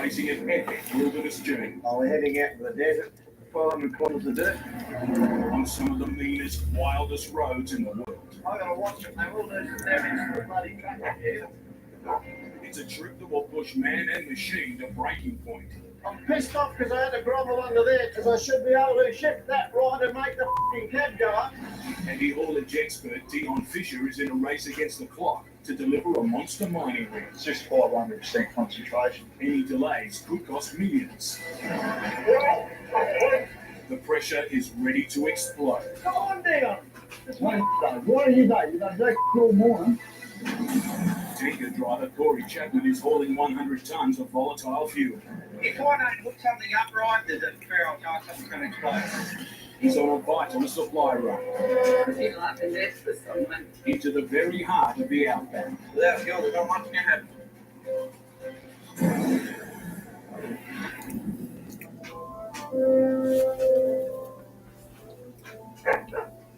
facing an epic wilderness journey. Oh, we're heading out to the desert, 400 kilometres of dirt. On some of the meanest, wildest roads in the world. I gotta watch it, mate. We'll do some damage to the bloody truck up here. It's a trip that will push man and machine to breaking point. I'm pissed off because I had to grovel under there because I should be able to shift that right and make the fucking cab go up. And the haulage expert Dion Fisher is in a race against the clock to deliver a monster mining rig. It's just 500% concentration. Any delays could cost millions. The pressure is ready to explode. Come on, Dion. What are you doing? You done that all morning. Tinker driver Corey Chapman is hauling 100 tons of volatile fuel. If I don't put something up right, there's a fair old chance something's going to explode. He's on a bite on a supply run. You're like a nest for someone. Into the very heart of the outback. Without fuel, there's not much going to happen.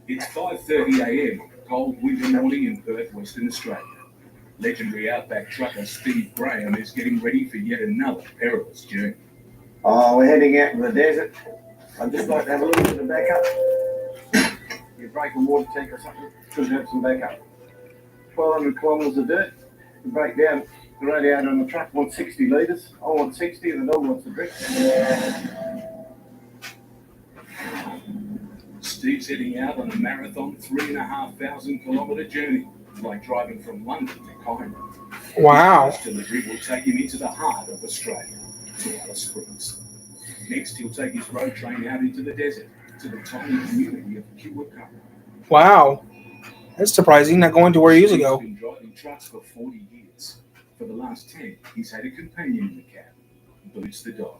It's 5:30 a.m. cold winter morning in Perth, Western Australia. Legendary outback trucker Steve Graham is getting ready for yet another perilous journey. Oh, we're heading out to the desert. I'd just like to have a little bit of backup. You break a water tank or something, should have some backup. 1,200 kilometres of dirt. You break down the radiator on the truck, wants 60 litres. I want 60 and the dog wants a drink. Steve's heading out on a marathon 3,500 kilometre journey, like driving from London to Cairo. Wow. This delivery will take him into the heart of Australia, to Alice Springs. Next, he'll take his road train out into the desert, to the tiny community of Kiwaka. Wow. That's surprising, not going to where he usually go. He's been driving trucks for 40 years. For the last 10, he's had a companion in the cab, Boots the dog.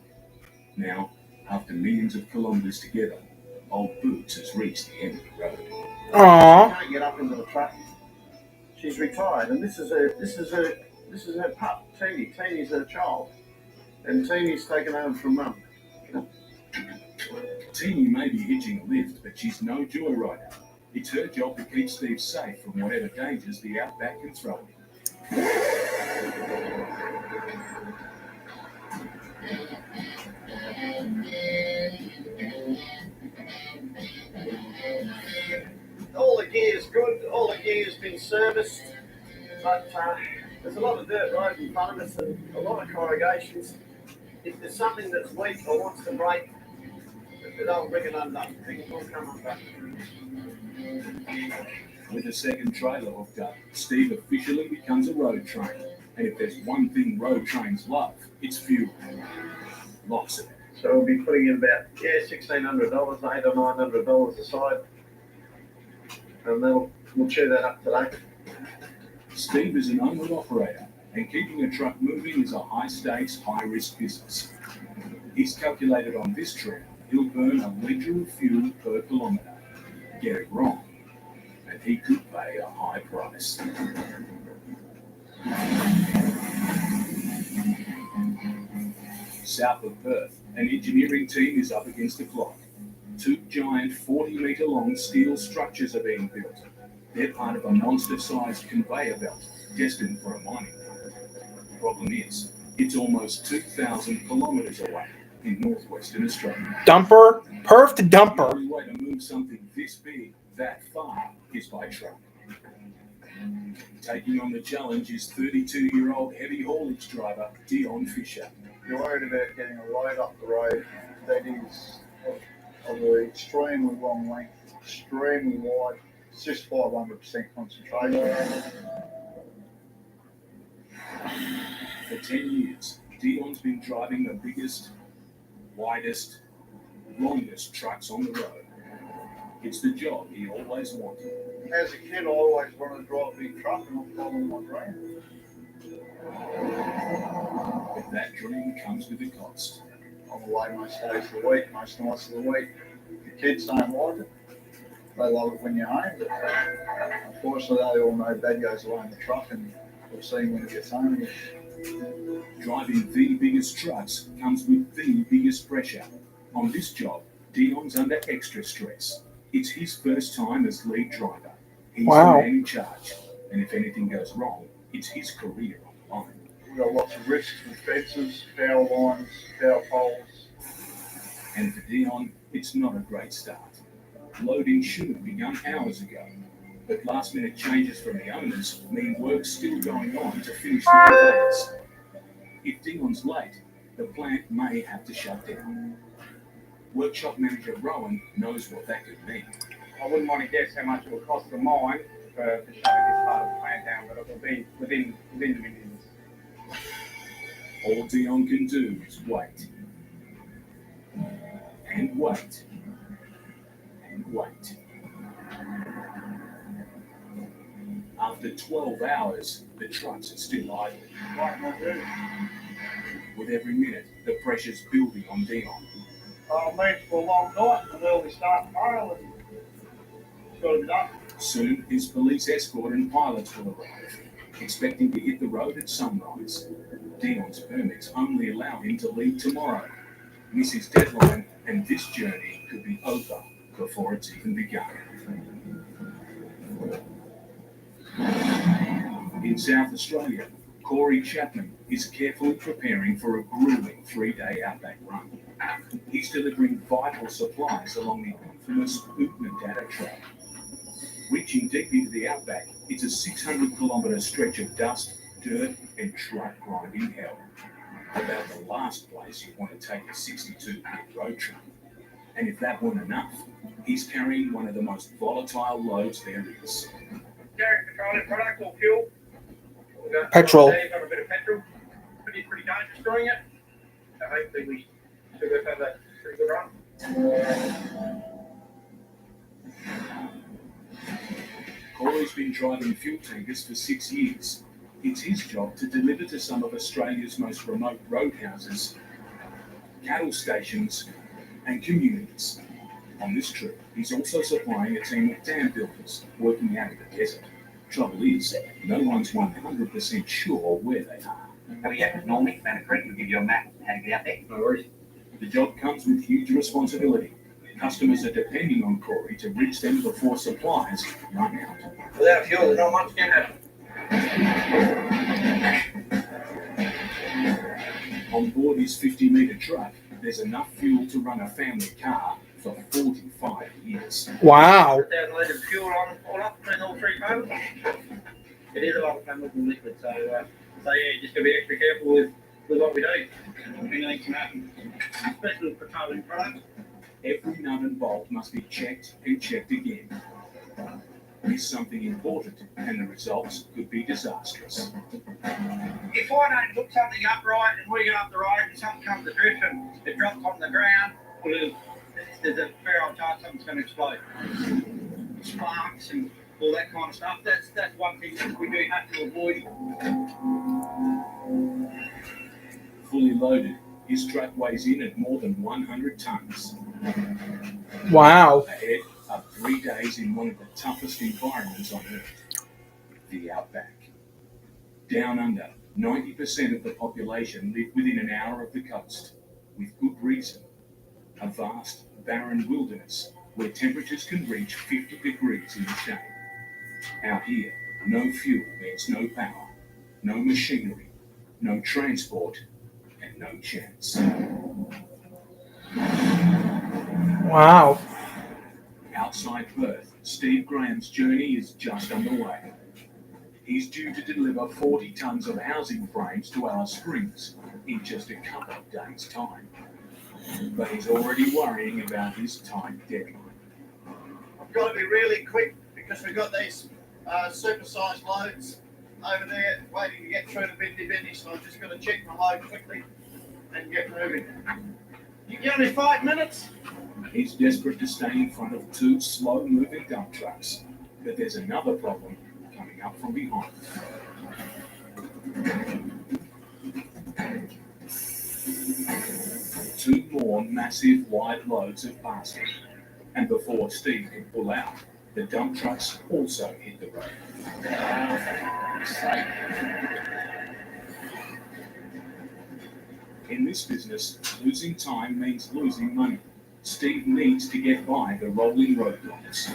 Now, after millions of kilometres together, old Boots has reached the end of the road. Aww. Can't get up into the truck. She's retired, and this is her pup, Teeny. Teeny's her child, and Teeny's taken over from Mum. Teeny may be hitching a lift, but she's no joyrider. It's her job to keep Steve safe from whatever dangers the outback can throw him. All the gear's good, all the gear's been serviced, but there's a lot of dirt road in front of us and a lot of corrugations. If there's something that's weak or wants to break, they'll bring it undone. It will come undone. With a second trailer hooked up, Steve officially becomes a road train. And if there's one thing road trains love, it's fuel. Lots of it. So we'll be putting in about $1,600, $800 or $900 aside, and then we'll chew that up today. Steve is an owner operator, and keeping a truck moving is a high-stakes, high-risk business. He's calculated on this trip he'll burn a litre of fuel per kilometre. Get it wrong, and he could pay a high price. South of Perth, an engineering team is up against the clock. Two giant 40-metre-long steel structures are being built. They're part of a monster-sized conveyor belt destined for a mining plant. The problem is, it's almost 2,000 kilometres away in northwestern Australia. Dumper? Perf to The dumper. only way to move something this big, that far, is by truck. Taking on the challenge is 32-year-old heavy haulage driver Dion Fisher. You're worried about getting a load up the road that is of an extremely long length, extremely wide. It's just 500% concentration. For 10 years, Dion's been driving the biggest, widest, longest trucks on the road. It's the job he always wanted. As a kid, I always wanted to drive a big truck, and I'm following my dream. But that dream comes with a cost. I'm away most days of the week, most nights of the week. The kids don't like it. They love it when you're home, but unfortunately they all know Dad goes away in the truck, and we'll see him when he gets home. Driving the biggest trucks comes with the biggest pressure. On this job, Dion's under extra stress. It's his first time as lead driver. He's Wow. the man in charge, and if anything goes wrong, it's his career on the line. got lots of risks with fences, power lines, power poles. And for Dion, it's not a great start. Loading should have begun hours ago, but last-minute changes from the owners mean work's still going on to finish the repairs. If Dion's late, the plant may have to shut down. Workshop manager Rowan knows what that could mean. I wouldn't want to guess how much it will cost the mine for shutting this part of the plant down, but it will be within the millions. All Dion can do is wait. And wait. And wait. After 12 hours, the trucks are still idle. With every minute, the pressure's building on Dion. Oh, mate, it's for a long night, and we'll be starting tomorrow, and it's got to be done. Soon, his police escort and pilots will arrive, expecting to hit the road at sunrise. Dion's permits only allow him to leave tomorrow. Miss his deadline, and this journey could be over before it's even begun. In South Australia, Corey Chapman is carefully preparing for a grueling 3-day outback run. He's delivering vital supplies along the infamous Ootman trail. Reaching deep into the outback, it's a 600-kilometre stretch of dust, dirt, and truck grinding hell. About the last place you want to take a 62-bit road trip. And if that weren't enough, he's carrying one of the most volatile loads there is. Derek, petroleum product or fuel? Petrol. You've got a bit of petrol. Pretty dangerous doing it. So hopefully we should have a pretty good run. Corey's been driving fuel tankers for 6 years. It's his job to deliver to some of Australia's most remote roadhouses, cattle stations, and communities. On this trip, he's also supplying a team of dam builders working out of the desert. Trouble is, no one's 100% sure where they are. Have you happened normally? Found a creek, we'll give you a map how to get out there. No worries. The job comes with huge responsibility. Customers are depending on Corey to reach them before supplies run out. Without fuel, there's not much can happen. On board his 50-metre truck, there's enough fuel to run a family car for 45 years. Wow. 1,000 litres of fuel on all up between all three motors. It is a lot of chemical liquid, so yeah, just to be extra careful with what we do. Anything can happen, especially with petroleum products. Every nut and bolt must be checked and checked again. Miss something important, and the results could be disastrous. If I don't hook something up right and we get up the road and something comes adrift and it drops on the ground, well, there's a fair old chance something's going to explode. Sparks and all that kind of stuff. That's one thing that we do have to avoid. Fully loaded, his truck weighs in at more than 100 tons. Wow. Ahead are 3 days in one of the toughest environments on Earth, the outback. Down under, 90% of the population live within an hour of the coast, with good reason. A vast, barren wilderness where temperatures can reach 50 degrees in the shade. Out here, no fuel means no power, no machinery, no transport, and no chance. Wow. Outside Perth, Steve Graham's journey is just underway. He's due to deliver 40 tons of housing frames to Alice Springs in just a couple of days' time. But he's already worrying about his tight deadline. I've got to be really quick because we've got these super-sized loads over there waiting to get through the bendy, so I'm just going to check my load quickly and get moving. You give me 5 minutes? He's desperate to stay in front of 2 slow-moving dump trucks, but there's another problem coming up from behind. 2 more massive wide loads have passed him, and before Steve can pull out, the dump trucks also hit the road. In this business, losing time means losing money. Steve needs to get by the rolling roadblocks.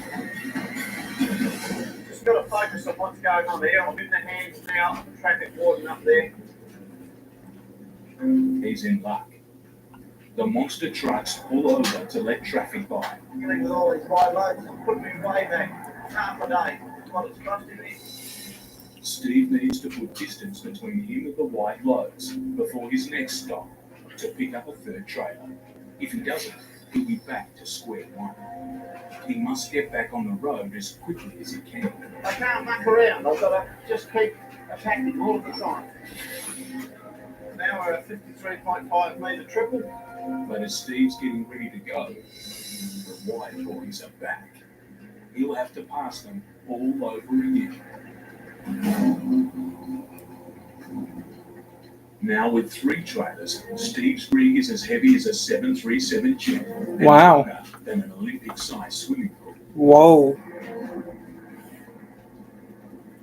Just got to focus on what's going on there. I'm in the hands now of the traffic warden up there. He's in luck. The monster trucks pull over to let traffic by. Getting with all these wide loads, put me way back. Half a day. What it's costing me. Steve needs to put distance between him and the wide loads before his next stop to pick up a third trailer. If he doesn't, he'll be back to square one. He must get back on the road as quickly as he can. I can't muck around. I've got to just keep attacking all of the time. Now we're at 53.5 metre triple. But as Steve's getting ready to go, the wide boys are back. He'll have to pass them all over again. Now with 3 trailers, Steve's rig is as heavy as a 737 jet and Wow. longer than an Olympic-sized swimming pool. Whoa.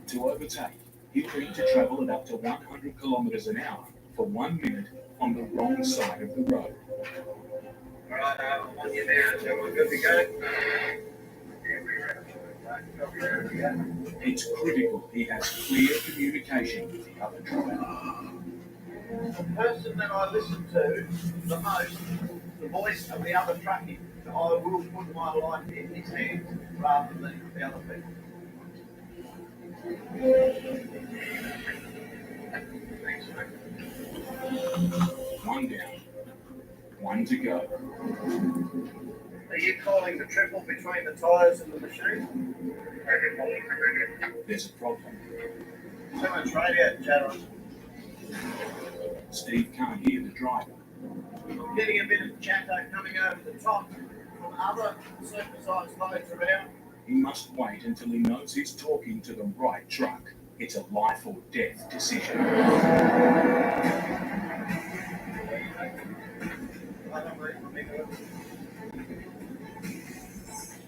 To overtake, he'll need to travel at up to 100 kilometers an hour for 1 minute on the wrong side of the road. Right, I'm on you now, so we're good to go. It's critical he has clear communication with the other driver. The person that I listen to the most, the voice of the other trucking, I will put my life in his hands rather than the other people. Thanks, mate. 1 down, 1 to go. Are you calling the triple between the tyres and the machine? There's a problem. Too much radio chatter. Steve can't hear the driver. I'm getting a bit of chatter coming over the top from other supersized loads around. He must wait until he knows he's talking to the right truck. It's a life or death decision.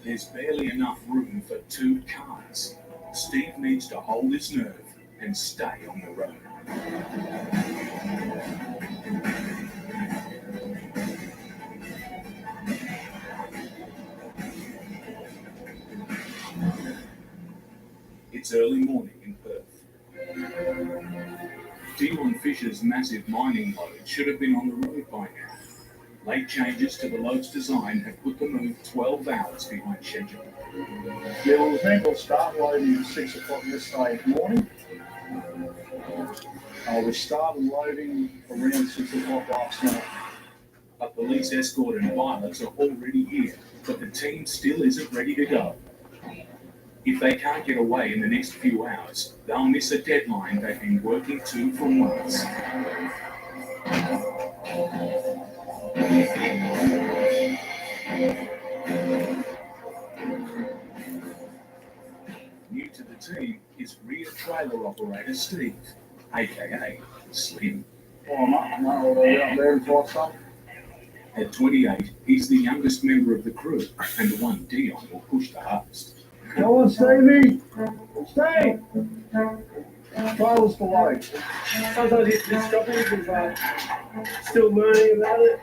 There's barely enough room for 2 cars. Steve needs to hold his nerve and stay on the road. It's early morning in Perth. Dion Fisher's massive mining load should have been on the road by now. Late changes to the load's design have put the move 12 hours behind schedule. Yeah, well, the vehicle start loading at 6 o'clock yesterday morning. We started loading around 6 o'clock last night. A police escort and pilots are already here, but the team still isn't ready to go. If they can't get away in the next few hours, they'll miss a deadline they've been working to for months. New to the team is rear trailer operator Steve, aka Slim. Oh, I'm already up there before some. At 28, he's the youngest member of the crew and the one Dion will push the hardest. Come on, Stevie! Stay! Trailers to load. Sometimes it's stopping because I'm still learning about it.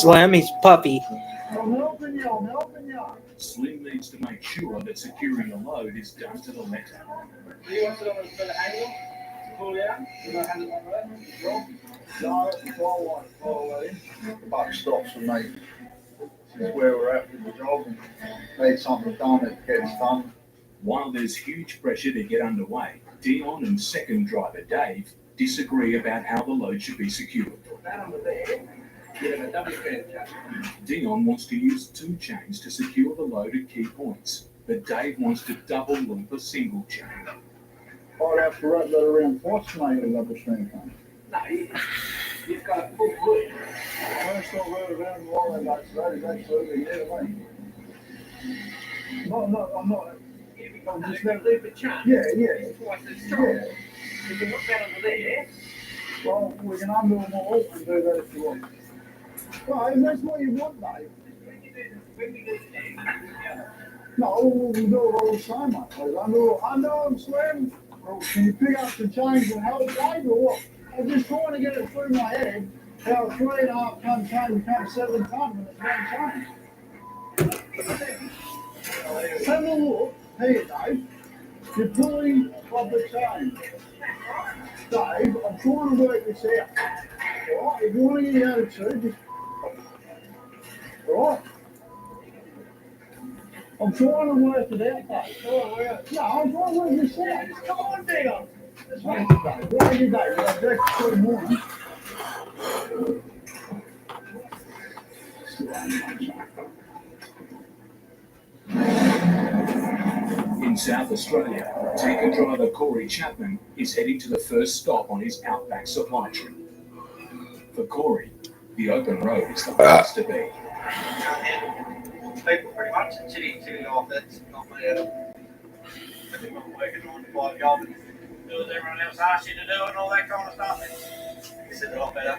Slammy's puppy. I'm helping you. Slim needs to make sure that securing the load is done to the letter. Do you want it on a better angle? Pull it out? You don't have it on that? No, that's all right. The buck stops for me. This is where we're at with the job. Need something done, it gets done. While there's huge pressure to get underway, Dion and second driver Dave disagree about how the load should be secured. That on the there, give it a double strand cut. Dion wants to use 2 chains to secure the load at key points, but Dave wants to double loop a single chain. I'd have to wrap that around twice to make a double string thing. No, you've got a full loop. First I've heard about it while that is absolutely new to me. No, I'm not. I'm just going to loop a chain. Yeah. It's twice as strong. Yeah. You can look that under there. Well, we can undo them all and do that if you want. Well, if that's what you want, Dave. When you do that, No, we can do it all the same, mate. Like, undo them, slam. Or can you pick up the chains and help Dave or what? I'm just trying to get it through my head how a 3.5 ton chain becomes 7 ton when it's one chain. Have a look. Here, Dave. You're pulling of the chain. Dave, I'm trying to work this out. Alright, if you want to get the other two, just. Alright? I'm trying to work it out, Dave. No, I'm trying to work this out. Just come on, Dave. That's what you Dave. What are you, Dave? You're back to the morning. In South Australia, tanker driver Corey Chapman is heading to the first stop on his outback supply trip. For Corey, the open road is the place to be. People pretty much in city life, that's not me. I think I'm working 9 to 5 job and do as everyone else asks you to do and all that kind of stuff. It's a lot better.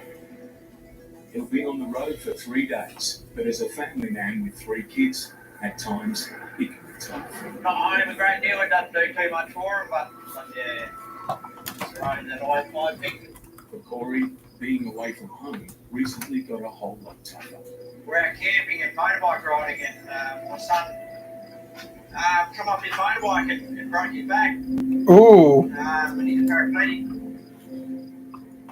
He'll be on the road for 3 days, but as a family man with 3 kids, at times it can be tough. Not home a great deal, it doesn't do too much for him, but yeah, it's the road that I picked. For Corey, being away from home recently got a whole lot tougher. We're out camping and motorbike riding, and my son come off his motorbike and broke his back. Ooh. And he's a paraplegic.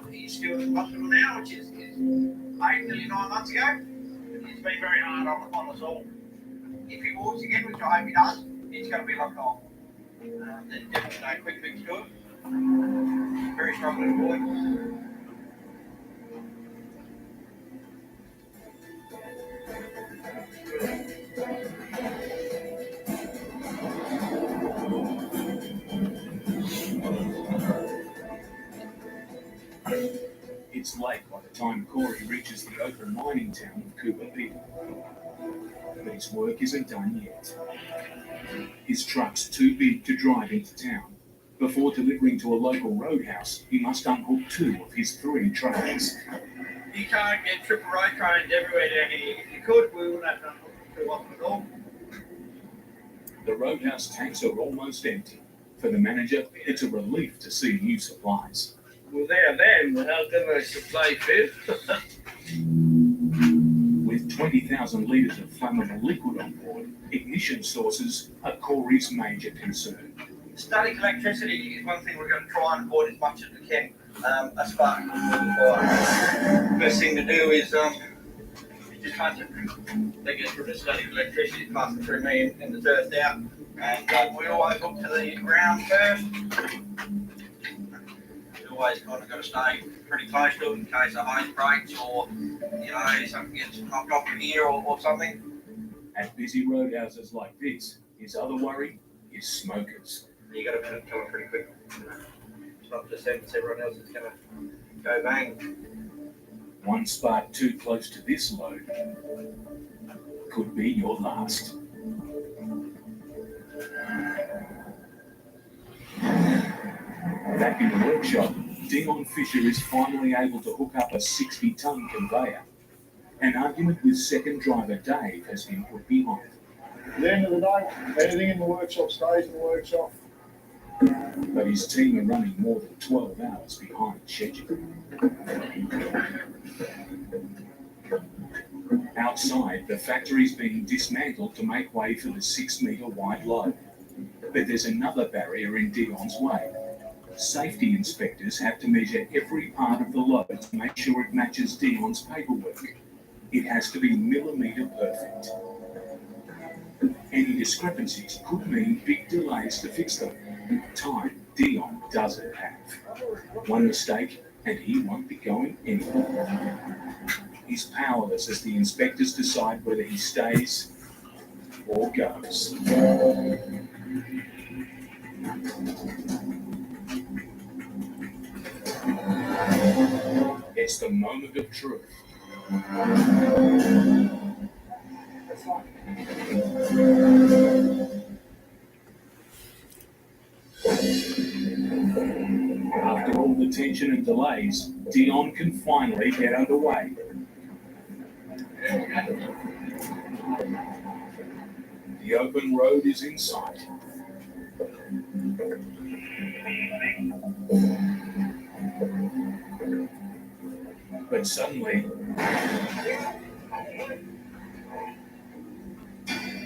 He's still in the hospital now, which is 8, nearly 9 months ago. It's been very hard on us all. If he walks again, which I hope he does, it's going to be locked off. There's definitely no quick fix to it. Very strong little boy. It's late by the time Corey reaches the open mining town of Cooper Pit. But his work isn't done yet. His truck's too big to drive into town. Before delivering to a local roadhouse, he must unhook 2 of his 3 trailers. You can't get triple road trains everywhere down here. If you could, we wouldn't have to unhook too often at all. The roadhouse tanks are almost empty. For the manager, it's a relief to see new supplies. Without them, how can they supply food? With 20,000 litres of flammable liquid on board, ignition sources are Corey's major concern. Static electricity is one thing we're going to try and avoid as much as we can. A spark will fire. Best thing to do is just hunt it. They get through the static electricity, pass it through me and the earth out. And we always look to the ground first. You always kind of got to stay pretty close to it in case a hose breaks or, you know, something gets knocked off in here or something. At busy roadhouses like this, his other worry is smokers. You got to kill them pretty quick. It's not just them, it's everyone else that's going to go bang. One spark too close to this load could be your last. Back in the workshop, Dion Fisher is finally able to hook up a 60-ton conveyor. An argument with second driver Dave has been put behind. At the end of the day, anything in the workshop stays in the workshop. But his team are running more than 12 hours behind schedule. Outside, the factory's being dismantled to make way for the 6-metre wide load. But there's another barrier in Dion's way. Safety inspectors have to measure every part of the load to make sure it matches Dion's paperwork. It has to be millimetre perfect. Any discrepancies could mean big delays to fix them. Time Dion doesn't have. One mistake and he won't be going anywhere. He's powerless as the inspectors decide whether he stays or goes. It's the moment of truth. After all the tension and delays, Dion can finally get underway. The open road is in sight. But suddenly,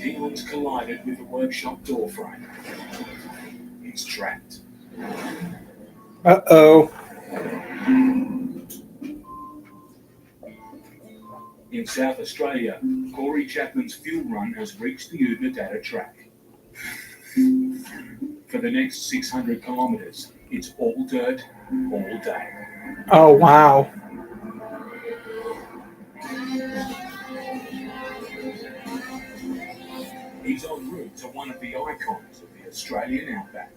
Dion's collided with the workshop door frame. He's trapped. Uh-oh. In South Australia, Corey Chapman's fuel run has reached the Udnadatta track. For the next 600 kilometres, it's all dirt, all day. Oh, wow. He's en route to one of the icons of the Australian outback.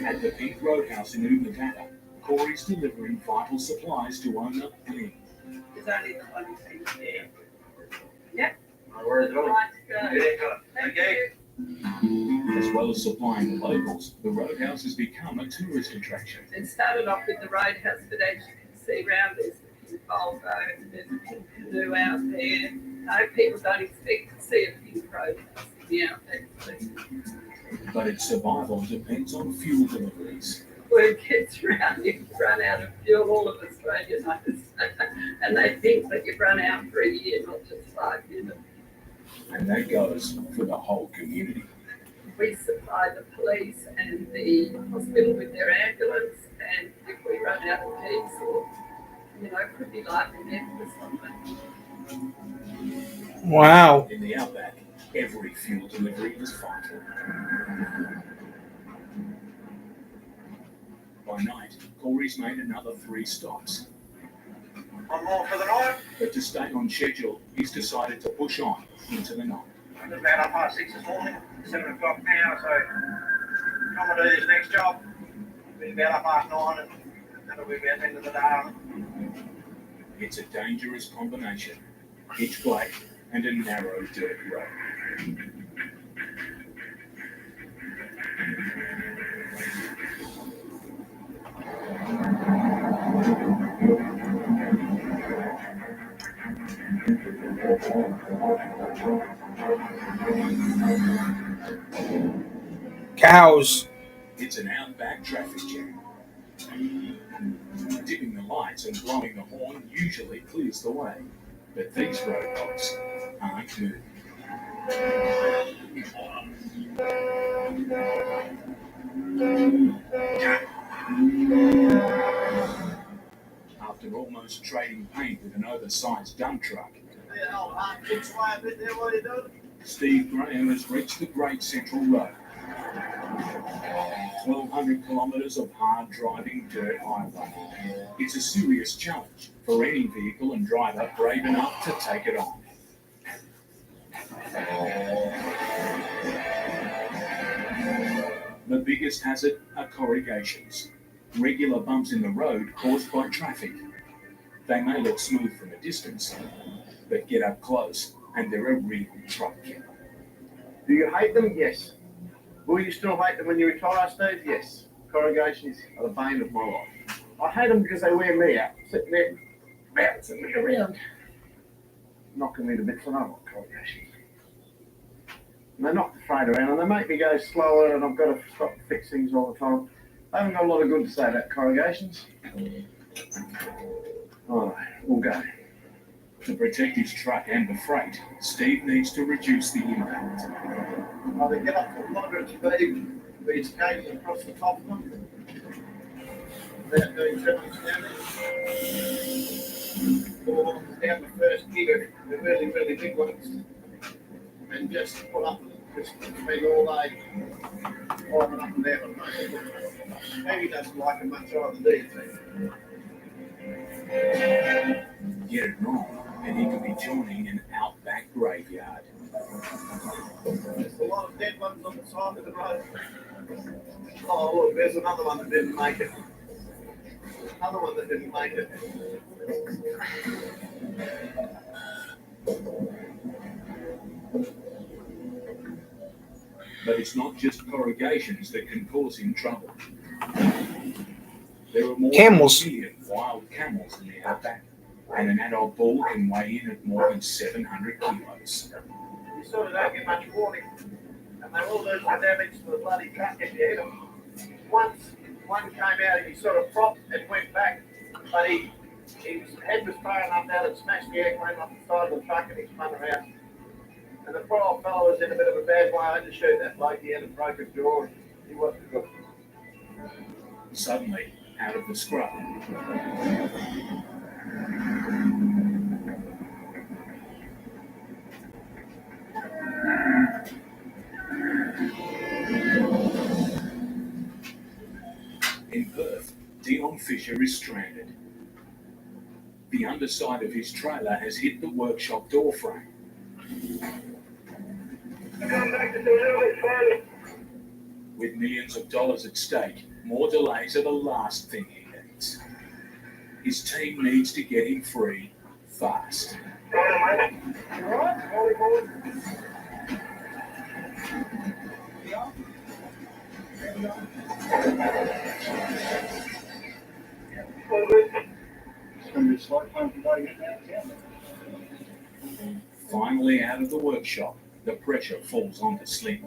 At the Pink Roadhouse in Udnadatta, Corey's delivering vital supplies to owner Lynn. There's only the one thing there. Yep. No worries at all. Right to go. Yeah, Thank okay. you. As well as supplying the locals, the Roadhouse has become a tourist attraction. It started off with the Roadhouse, but as you can see around there's a Volvo, there's a canoe out there. No, people don't expect to see a Pink Roadhouse in the outback. But its survival depends on fuel deliveries. Word gets round, you've run out of fuel, all of Australia knows. And they think that you've run out for a year, not just 5 minutes. And that goes for the whole community. We supply the police and the hospital with their ambulance, and if we run out of diesel, it could be life and death for someone. Wow. In the outback, every fuel delivery is vital. By night, Corey's made another 3 stops. One more for the night. But to stay on schedule, he's decided to push on into the night. It's about 6:30 this morning, 7 o'clock now, so come and do this next job. It'll be about 9:30 and that'll be about the end of the day. It's a dangerous combination. Pitch black and a narrow dirt road. Cows. It's an outback traffic jam. Dimming the lights and blowing the horn usually clears the way, but these roadblocks aren't moving. After almost trading paint with an oversized dump truck, Steve Graham has reached the Great Central Road. 1,200 kilometres of hard driving dirt highway. It's a serious challenge for any vehicle and driver brave enough to take it on. The biggest hazard are corrugations, regular bumps in the road caused by traffic. They may look smooth from a distance, but get up close and they're a real truck killer. Do you hate them? Yes. Will you still hate them when you retire, Steve? Yes. Corrugations are the bane of my life. I hate them because they wear me out, sitting there, bouncing me around, knocking me to bits. I don't like corrugations. And they knock the freight around and they make me go slower and I've got to stop and fix things all the time. I haven't got a lot of good to say about corrugations. All right, we'll go. To protect his truck and the freight, Steve needs to reduce the impact. Either get up to moderate speed, with his cables across the top of them, without doing too much damage, or down the first gear, the really, really big ones, and just pull up, just spend all day climbing up and down. Maybe he doesn't like them much either, do you? Get it wrong, and he could be joining an outback graveyard. There's a lot of dead ones on the side of the road. Oh, look, there's another one that didn't make it. Another one that didn't make it. But it's not just corrugations that can cause him trouble. There are more Camels. than 1 million wild camels in the outback, and an adult bull can weigh in at more than 700 kilos. You sort of don't get much warning. And they all lose the damage to the bloody truck if you hit them. Once one came out and he sort of propped and went back, but his head was far enough out and smashed the airplane off the side of the truck and he spun around. And the poor old fellow was in a bit of a bad way. I had to shoot that bloke. He had a broken jaw. He wasn't good. Suddenly, out of the scrub. In Perth, Dion Fisher is stranded. The underside of his trailer has hit the workshop door frame. With millions of dollars at stake, more delays are the last thing he needs. His team needs to get him free fast. It's going to be a slow time today. Finally out of the workshop, the pressure falls onto Slim.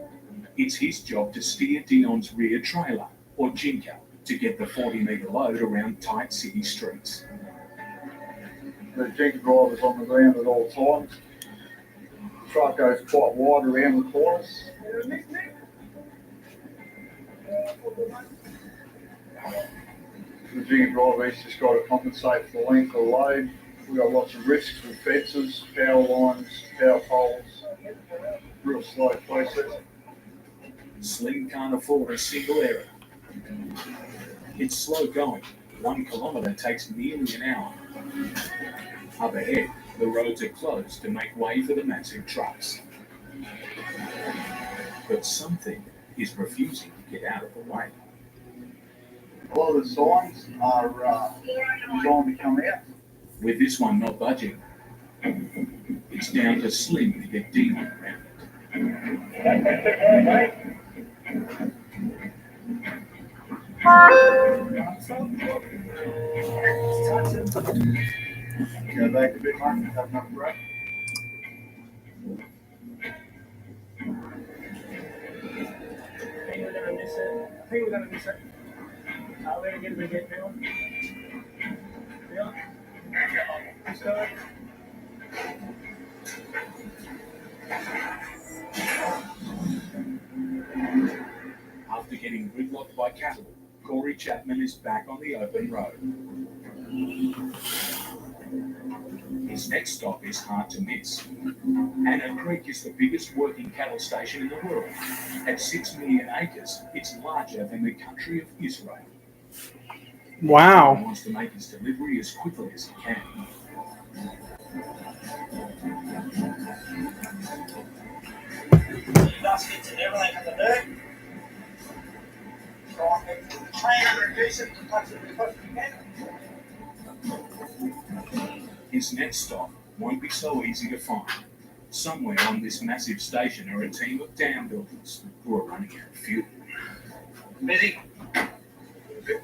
It's his job to steer Dion's rear trailer, or Jinker, to get the 40-metre load around tight city streets. The Jinker driver's on the ground at all times. The truck goes quite wide around the corners. The Jinker driver's just got to compensate for the length of the load. We've got lots of risks with fences, power lines, power poles. Real slow process. Slim can't afford a single error. It's slow going. 1 kilometre takes nearly an hour. Up ahead, the roads are closed to make way for the massive trucks. But something is refusing to get out of the way. A lot of the signs are designed to come out. With this one not budging, it's down to Slim to get Dion around it. Go back a bit, Mark. Have enough breath. I think we're gonna miss it. We're gonna get a bit down. Yeah. Let's go. After getting gridlocked by cattle, Corey Chapman is back on the open road. His next stop is hard to miss. Anna Creek is the biggest working cattle station in the world. At 6 million acres, it's larger than the country of Israel. He Wow. wants to make his delivery as quickly as he can. Baskets and everything from the dirt. Try and reduce it as much as we possibly can. His next stop won't be so easy to find. Somewhere on this massive station are a team of dam builders who are running out of fuel. Busy. To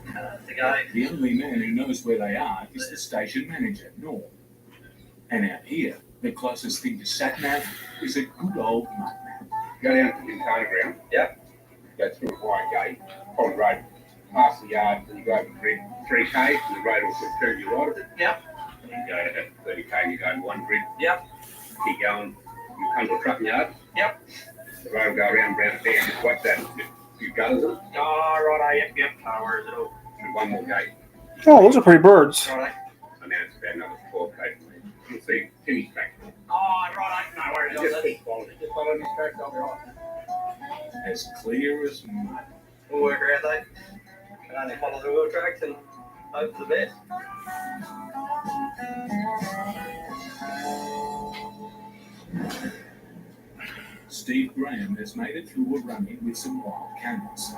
go. The only man who knows where they are is the station manager, Norm. And out here, the closest thing to sat-nav is a good old map. Go down to the container ground. Yep. Go through a wide gate, on the road, past the yard, and you go over grid 3K, and the road will turn you right of it. Yep. And you go at 30K, you go to one grid. Yep. Keep going, you come to a trucking yard. Yep. The road will go around a bend, just watch that, few gutters in it, Oh, righto, yep. No worries at all. and one more gate. Oh, those are pretty birds. Righto. And then it's about another 12K. You'll see Timmy's back. Oh, righto, no worries. Just keep following it. Just follow these tracks, I'll be right. As clear as mud. We'll work around though. Can only follow the wheel tracks and hope for the best. Steve Graham has made it through a run-in with some wild camels.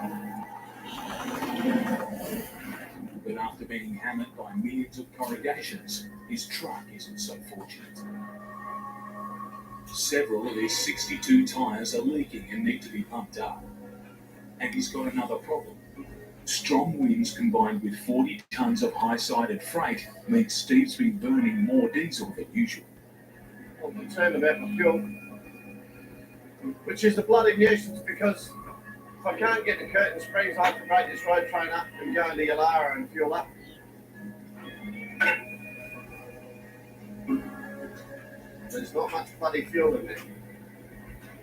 But after being hammered by millions of corrugations, his truck isn't so fortunate. Several of his 62 tyres are leaking and need to be pumped up. And he's got another problem. Strong winds combined with 40 tonnes of high-sided freight means Steve's been burning more diesel than usual. I'm concerned about my fuel, which is a bloody nuisance because if I can't get to Curtin Springs, I have to break this road train up and go into Yalara and fuel up. There's not much bloody fuel in there.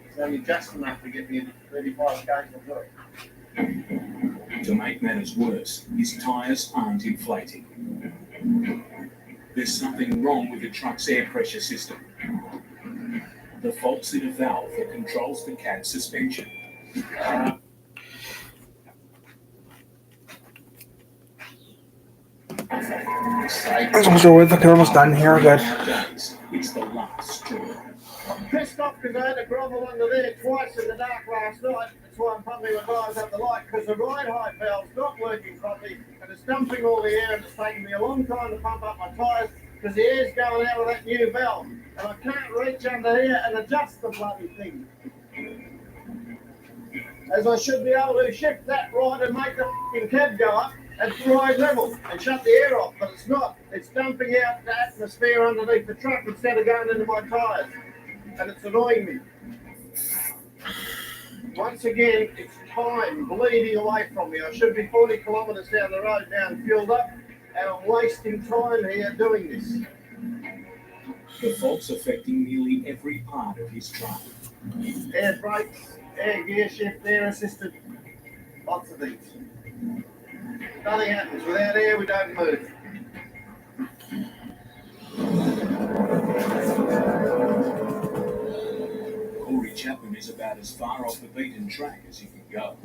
It's only just enough to get me 35 k's of work. To make matters worse, his tyres aren't inflating. There's something wrong with the truck's air pressure system. The fault's in a valve that controls the cab's suspension. As long as we're with, okay, almost done here. Good. Nowadays, it's the last straw. I'm pissed off because I had to grovel under there twice in the dark last night. That's why I'm pumping my tyres up the light, because the ride height valve's not working properly and it's dumping all the air, and it's taking me a long time to pump up my tyres because the air's going out of that new valve. And I can't reach under here and adjust the bloody thing. As I should be able to shift that right and make the f***ing cab go up at ride level and shut the air off, but it's not. It's dumping out the atmosphere underneath the truck instead of going into my tyres. And it's annoying me. Once again, it's time bleeding away from me. I should be 40 kilometres down the road now and fueled up, and I'm wasting time here doing this. The fault's affecting nearly every part of his truck. Air brakes, air gear shift, air assisted, lots of things. Nothing happens. Without air, we don't move. Corey Chapman is about as far off the beaten track as you can go.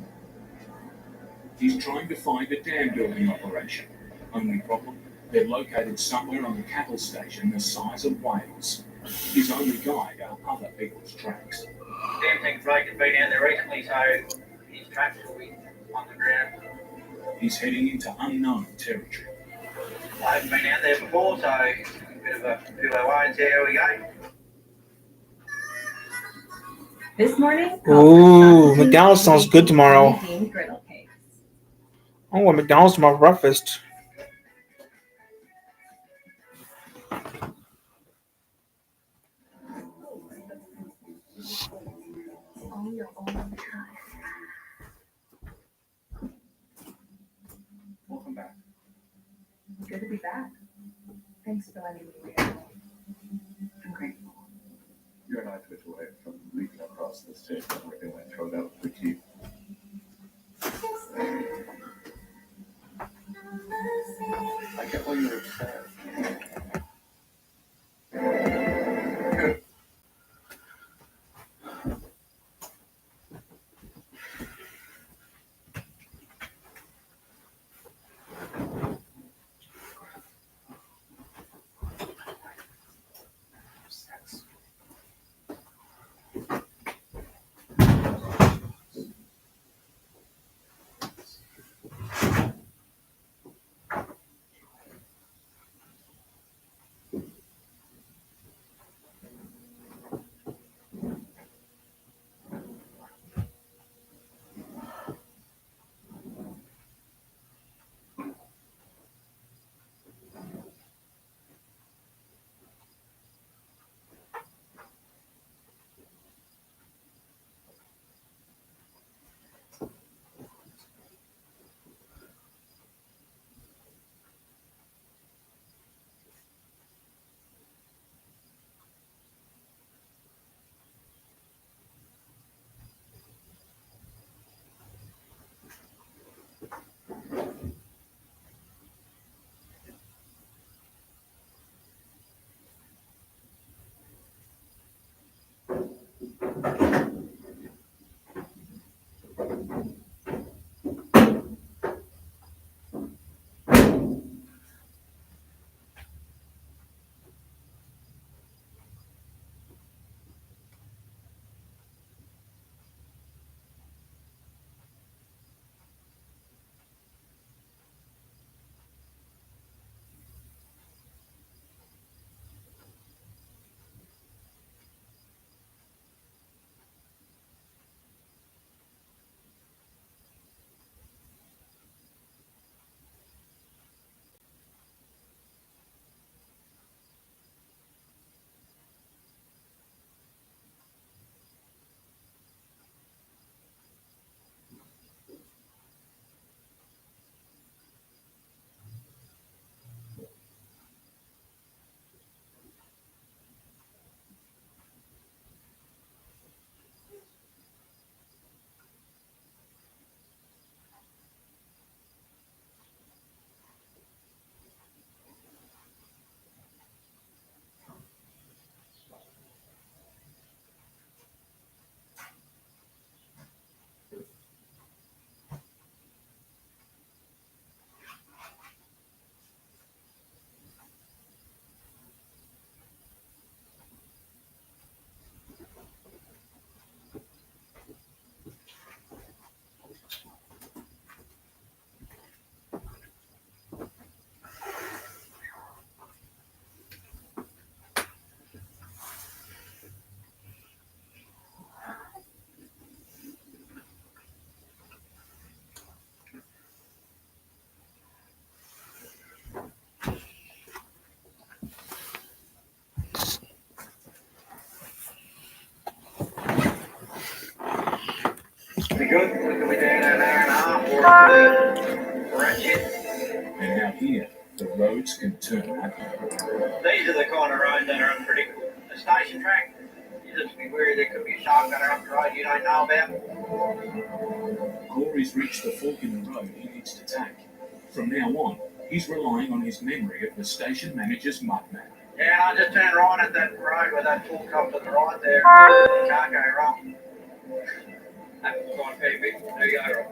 He's trying to find a dam building operation. Only problem, they're located somewhere on the cattle station the size of Wales. His only guide are other people's tracks. Damn thing's Blake has been out there recently, so his tracks will be on the ground. He's heading into unknown territory. I haven't been out there before, so it's a bit of a away and see how we go. This morning, Ooh, McDonald's sounds good tomorrow. Griddle cakes. I want McDonald's tomorrow for breakfast. All your own time. Welcome back. Good to be back. Thanks for letting me read. I'm grateful. You and I took away from leaping across the stage and went thrown out the key. I get why you were upset. good. We could be doing an hour and a half or ratchet. And out here, the roads can turn ugly. These are the kind of roads that are unpredictable. The station track, you just be worried there could be a shark going up the road you don't know about. Corey's reached the fork in the road he needs to take. From now on, he's relying on his memory of the station manager's mud map. Yeah, I just turned right at that road where that fork up to the right there. You can't go wrong. That's quite a fair bit to go wrong.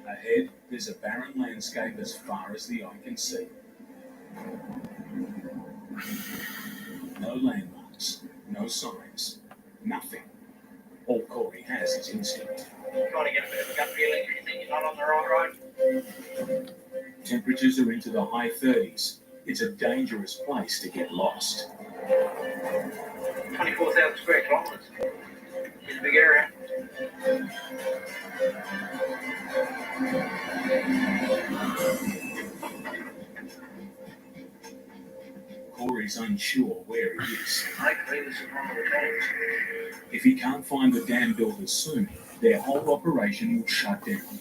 Ahead, there's a barren landscape as far as the eye can see. No landmarks, no signs, nothing. All Corey has is instinct. Trying to get a bit of a gut feeling if you think you're not on the right road. Temperatures are into the high 30s. It's a dangerous place to get lost. 24,000 square kilometres. It's a big area. Corey's unsure where he is. Hopefully this is one of the tanks. If he can't find the dam builders soon, their whole operation will shut down.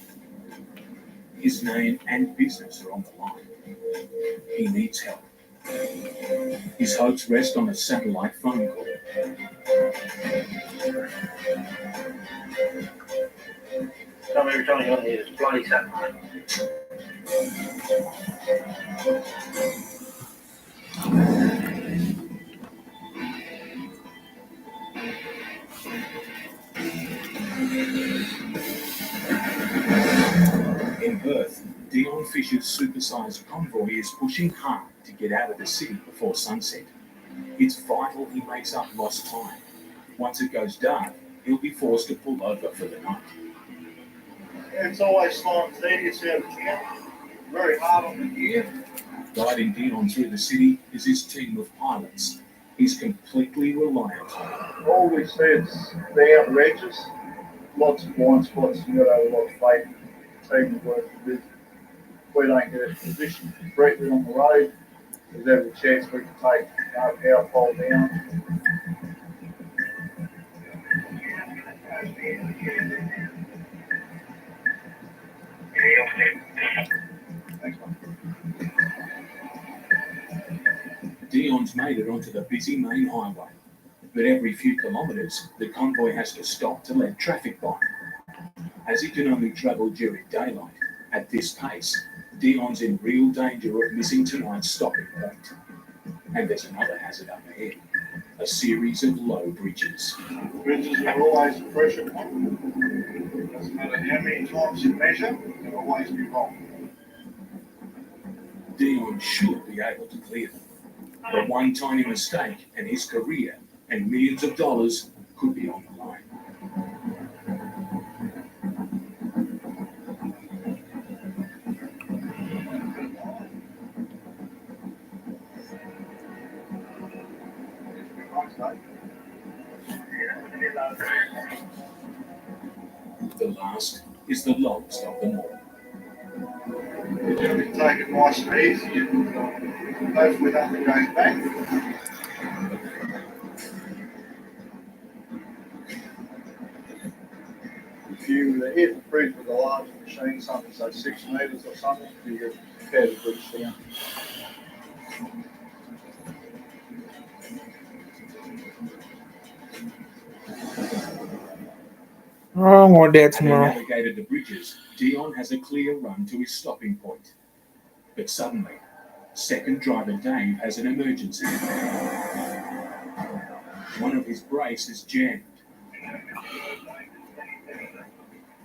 His name and business are on the line. He needs help. His hopes rest on a satellite phone call. Tell me every time you're on here, it's bloody satellite. In Perth, Dion Fisher's supersized convoy is pushing hard to get out of the city before sunset. It's vital he makes up lost time. Once it goes dark, he'll be forced to pull over for the night. It's always slow and tedious out of town. Very hard on the gear. Guiding Dion through the city is his team of pilots. He's completely reliant on them. All we see is the outrageous. Lots of blind spots. You've got to have a lot of faith. Team work with. If we don't get a position correctly on the road, there's every chance we can take our pole down. Thanks, man. Dion's made it onto the busy main highway, but every few kilometres, the convoy has to stop to let traffic by. As he can only travel during daylight, at this pace, Dion's in real danger of missing tonight's stopping point. And there's another hazard up ahead, a series of low bridges. Bridges are always a pressure point. Doesn't matter how many times you measure, they'll always be wrong. Dion should be able to clear them. But one tiny mistake and his career and millions of dollars could be on the line. The last is the lowest of them all. You're going to be taking nice and easy and hopefully nothing goes back. If you hit the bridge with a large machine, something say 6 metres or something, you get tear the bridge down. Oh, more dead Having tomorrow. navigated the bridges, Dion has a clear run to his stopping point. But suddenly, second driver Dave has an emergency. One of his brakes is jammed.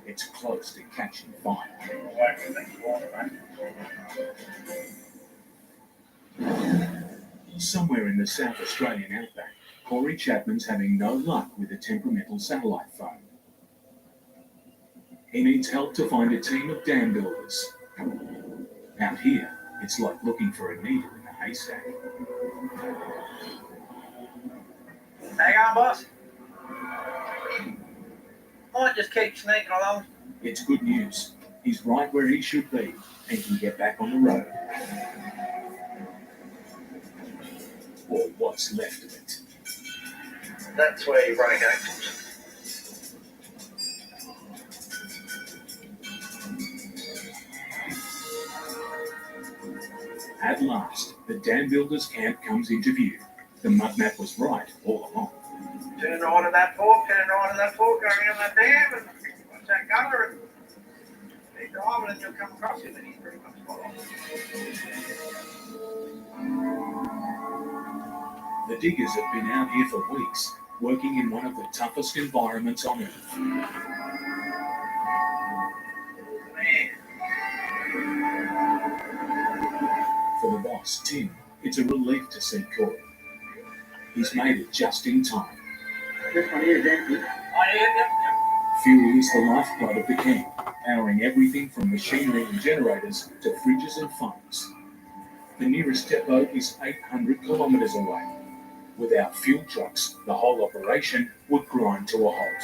It's close to catching fire. Somewhere in the South Australian outback, Corey Chapman's having no luck with a temperamental satellite phone. He needs help to find a team of dam builders. Out here, it's like looking for a needle in a haystack. Hang on, boss. Might just keep sneaking along. It's good news. He's right where he should be and can get back on the road. or what's left of it. That's where you break axles. At last, the dam builder's camp comes into view. The mud map was right all along. Turn right of that fork, go around that dam, and watch that gutter, and keep driving, and you'll come across him, and he's pretty much spot on. The diggers have been out here for weeks, working in one of the toughest environments on Earth. For the boss, Tim, it's a relief to see Corey. He's made it just in time. This one here is empty. Oh, yeah. Fuel is the lifeblood of the camp, powering everything from machinery and generators to fridges and phones. The nearest depot is 800 kilometres away. Without fuel trucks, the whole operation would grind to a halt.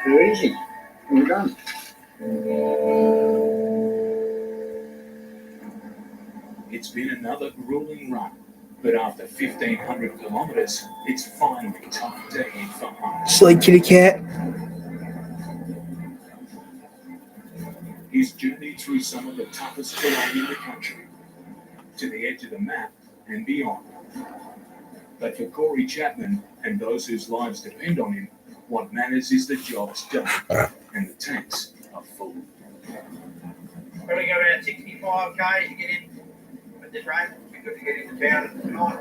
Too easy. We're done. It's been another grueling run, but after 1,500 kilometres, it's finally time to head for home. Silly kitty cat. He's journeyed through some of the toughest terrain in the country, to the edge of the map and beyond. But for Corey Chapman and those whose lives depend on him, what matters is the job's done and the tanks are full. Probably go about 65k to get in with this rain. It'd be good to get into town tonight.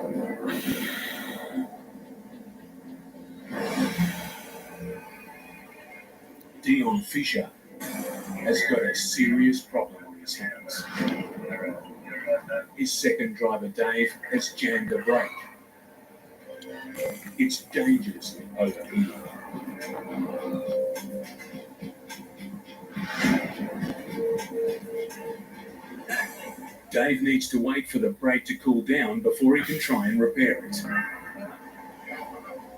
Dion Fisher has got a serious problem on his hands. His second driver, Dave, has jammed a brake. It's dangerously overheating. Dave needs to wait for the brake to cool down before he can try and repair it.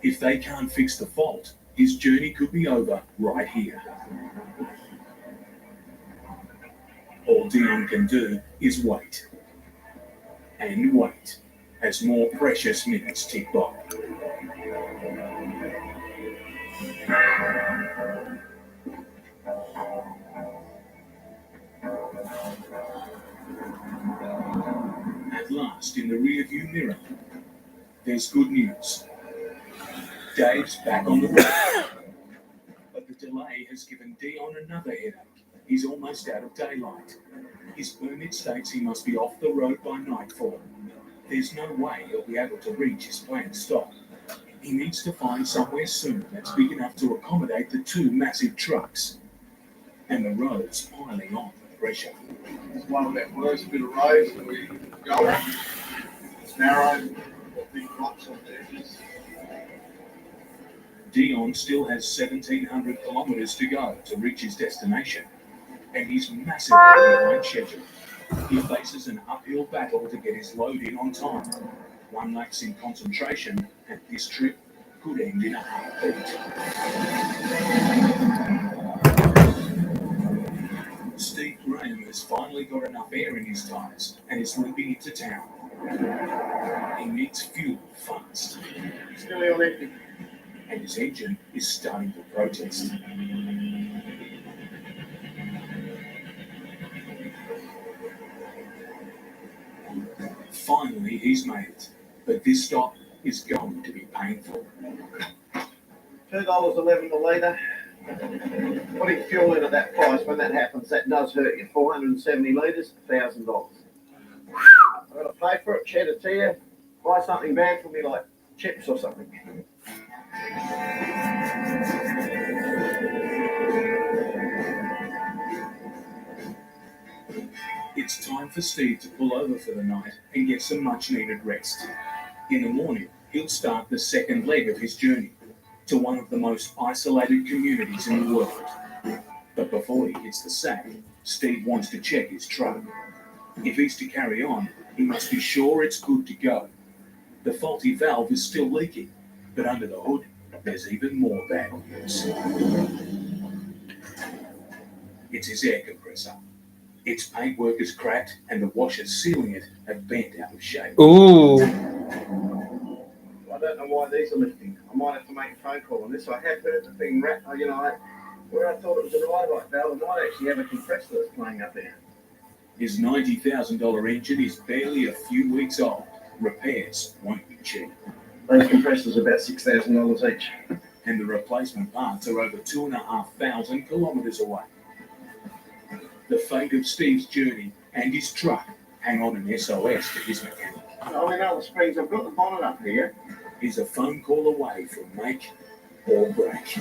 If they can't fix the fault, his journey could be over right here. All Dion can do is wait. And wait, as more precious minutes tick by. At last, in the rearview mirror, there's good news. Dave's back on the road. But the delay has given Dion another headache. He's almost out of daylight. His permit states he must be off the road by nightfall. There's no way he'll be able to reach his planned stop. He needs to find somewhere soon that's big enough to accommodate the two massive trucks. And the road's piling on with pressure. It's one of that worst bit of roads that we go on. It's narrow, got big rocks on the edges. Dion still has 1,700 kilometres to go to reach his destination, and he's massively behind schedule. He faces an uphill battle to get his load in on time. One lacks in concentration, and this trip could end in a heartbeat. Steve Graham has finally got enough air in his tyres and is limping into town. He needs fuel fast. Still on empty. And his engine is starting to protest. Finally, he's made it, but this stop is going to be painful. $2.11 a litre. Putting fuel in at that price, when that happens, that does hurt you. 470 litres, $1,000. I've got to pay for it, shed a tear, buy something bad for me like chips or something. It's time for Steve to pull over for the night and get some much-needed rest. In the morning, he'll start the second leg of his journey to one of the most isolated communities in the world. But before he hits the sack, Steve wants to check his truck. If he's to carry on, he must be sure it's good to go. The faulty valve is still leaking, but under the hood, there's even more bad news. It's his air compressor. Its paintwork is cracked and the washers sealing it have bent out of shape. Ooh. I don't know why these are lifting. I might have to make a phone call on this. I have heard the thing where I thought it was a ride valve, I might actually have a compressor that's playing up there. His $90,000 engine is barely a few weeks old. Repairs won't be cheap. Those compressors are about $6,000 each. And the replacement parts are over 2,500 kilometres away. The fate of Steve's journey and his truck hang on an SOS to his mechanic. Oh, in other springs, I've got the bonnet up here. He's a phone call away from make or break.